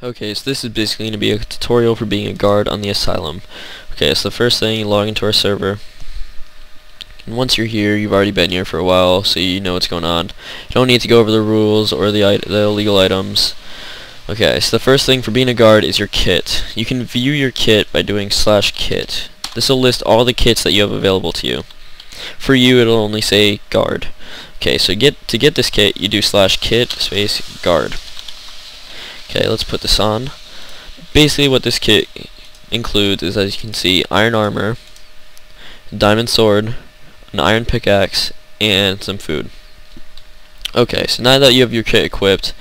Okay, so this is basically going to be a tutorial for being a guard on the asylum. Okay, so the first thing, you log into our server. And once you're here, you've already been here for a while, so you know what's going on. You don't need to go over the rules or the illegal items. Okay, so the first thing for being a guard is your kit. You can view your kit by doing /kit. This will list all the kits that you have available to you. For you, it'll only say guard. Okay, so to get this kit, you do /kit space guard. Okay, let's put this on. Basically what this kit includes is, as you can see, iron armor, diamond sword, an iron pickaxe, and some food. Okay, so now that you have your kit equipped,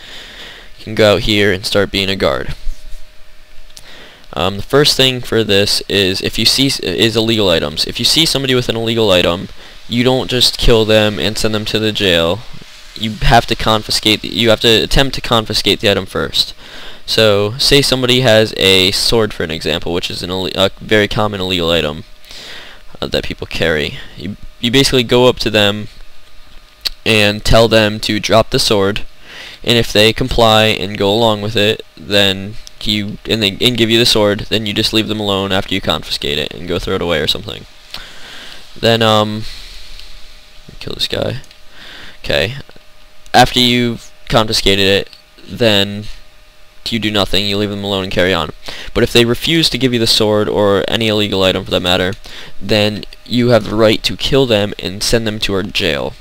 you can go out here and start being a guard. The first thing for this is illegal items. If you see somebody with an illegal item, you don't just kill them and send them to the jail. You have to attempt to confiscate the item first. So, say somebody has a sword, for an example, which is a very common illegal item that people carry. You basically go up to them and tell them to drop the sword, and if they comply and go along with it, then they give you the sword, then you just leave them alone after you confiscate it and go throw it away or something. Then kill this guy. Okay. After you've confiscated it, then you do nothing, you leave them alone and carry on. But if they refuse to give you the sword, or any illegal item for that matter, then you have the right to kill them and send them to our jail,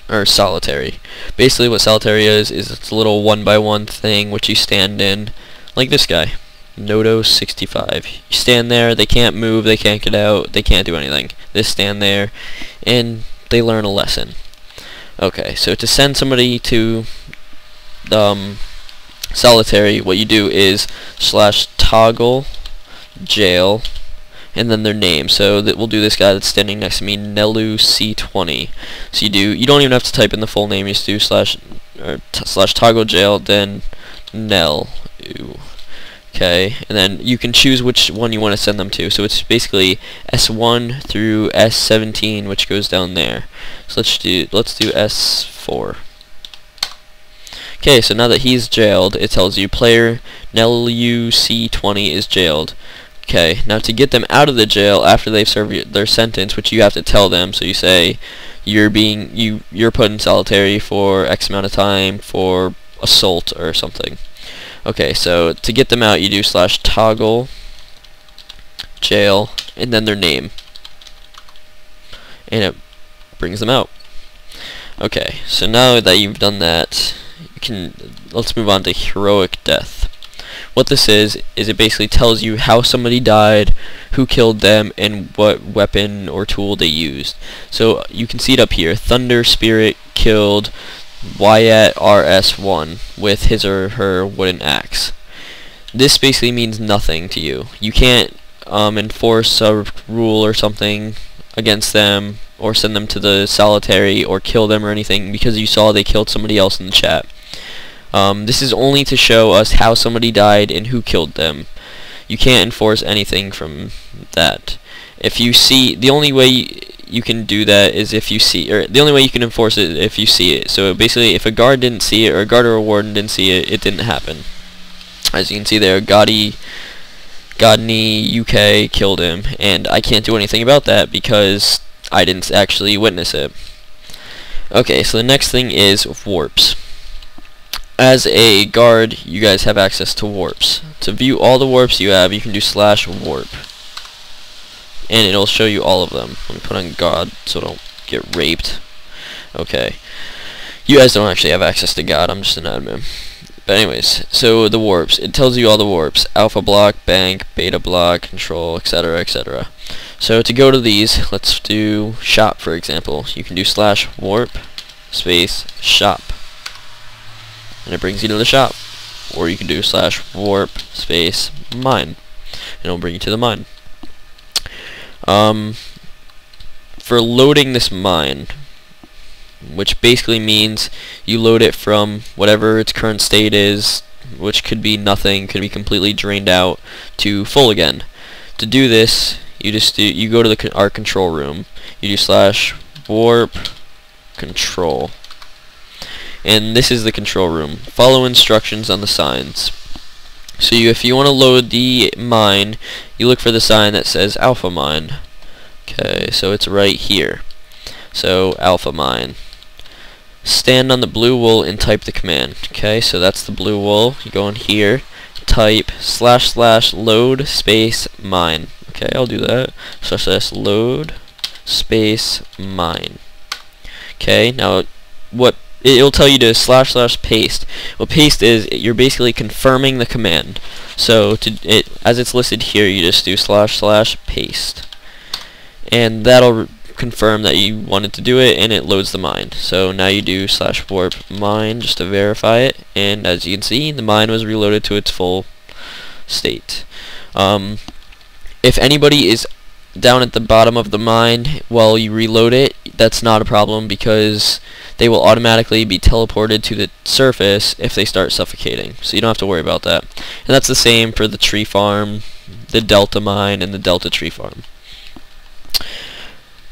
or solitary. Basically what solitary is it's a little 1x1 thing which you stand in, like this guy, Nodo65. You stand there, they can't move, they can't get out, they can't do anything. They stand there, and they learn a lesson. Okay, so to send somebody to solitary, what you do is /toggle jail and then their name. So that we'll do this guy that's standing next to me, Nelu-C20. So you don't even have to type in the full name. You just do /toggle jail, then Nel. Okay, and then you can choose which one you want to send them to. So it's basically S1 through S17, which goes down there. So let's do S4. Okay, so now that he's jailed, it tells you player Nelu-C20 is jailed. Okay, now to get them out of the jail after they've served their sentence, which you have to tell them, so you say you're put in solitary for X amount of time for assault or something. Okay, so to get them out, you do /toggle jail and then their name, and it brings them out. Okay, so now that you've done that, let's move on to heroic death. What this is it basically tells you how somebody died, who killed them, and what weapon or tool they used. So you can see it up here. Thunder Spirit killed Wyatt RS1 with his or her wooden axe. This basically means nothing to you. You can't enforce a rule or something against them, or send them to the solitary, or kill them or anything, because you saw they killed somebody else in the chat. This is only to show us how somebody died and who killed them. You can't enforce anything from that. If you see, the only way you can do that is if you see, or the only way you can enforce it if you see it. So basically, if a guard didn't see it, or a guard or a warden didn't see it, it didn't happen. As you can see there, Godney UK killed him, and I can't do anything about that because I didn't actually witness it. Okay, so the next thing is warps. As a guard, you guys have access to warps. To view all the warps you have, you can do /warp, and it'll show you all of them. Let me put on God so I don't get raped. Okay, you guys don't actually have access to God, I'm just an admin. But anyways, so the warps, it tells you all the warps: alpha block, bank, beta block, control, etc, etc. So to go to these, let's do shop, for example. You can do /warp space shop, and it brings you to the shop. Or you can do /warp space mine, and it'll bring you to the mine. For loading this mine, which basically means you load it from whatever its current state is, which could be nothing, could be completely drained out, to full again. To do this, you go to our control room. You do /warp control, and this is the control room. Follow instructions on the signs. So if you want to load the mine, you look for the sign that says Alpha Mine. Okay, so it's right here. So Alpha Mine. Stand on the blue wool and type the command. Okay, so that's the blue wool. You go in here, type / load space mine. Okay, I'll do that. / load space mine. Okay, now what it'll tell you to / paste. What paste is, you're basically confirming the command. So as it's listed here, you just do / paste, and that'll confirm that you wanted to do it, and it loads the mine. So now you do /warp mine just to verify it, and as you can see, the mine was reloaded to its full state. If anybody is down at the bottom of the mine while you reload it, that's not a problem, because they will automatically be teleported to the surface if they start suffocating, so you don't have to worry about that. And that's the same for the tree farm, the Delta mine, and the Delta tree farm.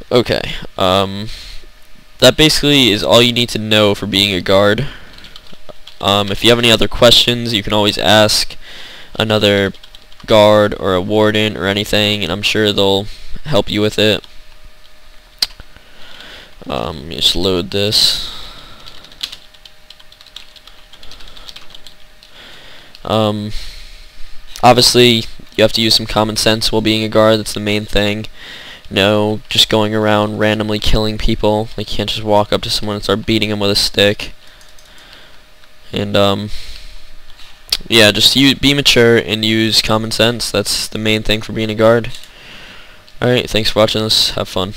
Okay, that basically is all you need to know for being a guard. If you have any other questions, you can always ask another guard or a warden or anything, and I'm sure they'll help you with it. Just load this. Obviously you have to use some common sense while being a guard. That's the main thing. No just going around randomly killing people. Like, you can't just walk up to someone and start beating them with a stick. And yeah, just be mature and use common sense. That's the main thing for being a guard. Alright, thanks for watching this. Have fun.